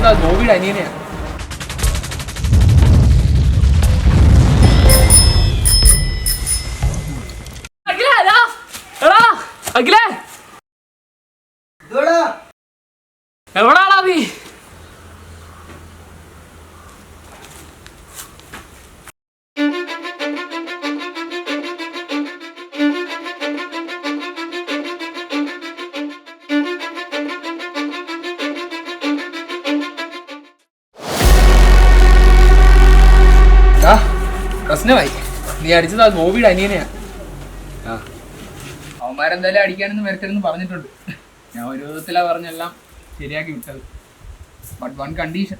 അടിച്ചത് ഗോപിയുടെ അനിയനെയാണ്. എവിടാടാ നീ? പ്രശ്നമായി. നീ അടിച്ചത് ആ ഗോപിയുടെ അനിയനെയാ. അവന്മാരെന്തായാലും അടിക്കാനൊന്നും വരരുതെന്ന് പറഞ്ഞിട്ടുണ്ട്. ഞാൻ ഒരു വിധത്തിലാ പറഞ്ഞെല്ലാം ശരിയാക്കി വിട്ടത്. But one condition.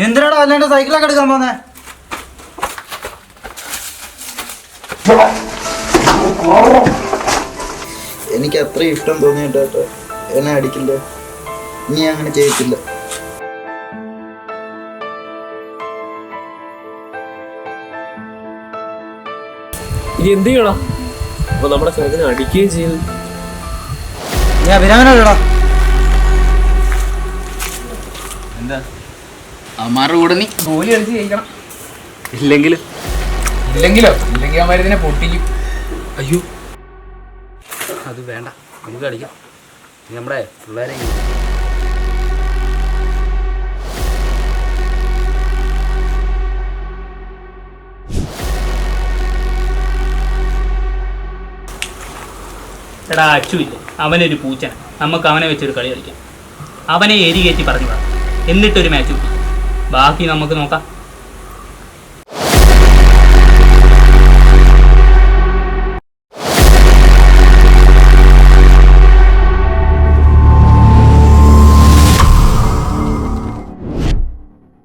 എന്തിനാടാ അല്ലാണ്ട് സൈക്കിളൊക്കെ എടുക്കാൻ പോന്നേ? എനിക്ക് അത്ര ഇഷ്ടം തോന്നിയിട്ടോ എന്നെ അടിക്കില്ല. നീ അങ്ങനെ ചെയ്യിക്കില്ല. ഇനി എന്ത് ചെയ്യണം? അപ്പൊ നമ്മുടെ ചെറുതിനെ അടിക്കുകയും ചെയ്തു. ഞാൻ അഭിരാമനല്ലടാ. എന്താ അവന്മാരുടെ കൂടെ നീ ഗോലി കളിച്ച് ജയിക്കണം. ഇല്ലെങ്കിലോ ഇല്ലെങ്കിൽ അവന്മാരിതിനെ പൊട്ടിക്കും. അയ്യോ അത് വേണ്ട, നമുക്ക് കളിക്കാം. നമ്മുടെ പിള്ളേരെ എടാ അച്ചുവില്ലേ, അവനൊരു പൂച്ചന. നമുക്ക് അവനെ വെച്ചൊരു കളി കളിക്കാം. അവനെ എരി കയറ്റി പറഞ്ഞു വിടാം, എന്നിട്ടൊരു മാച്ച് കിട്ടും. ബാക്കി നമുക്ക് നോക്കാം.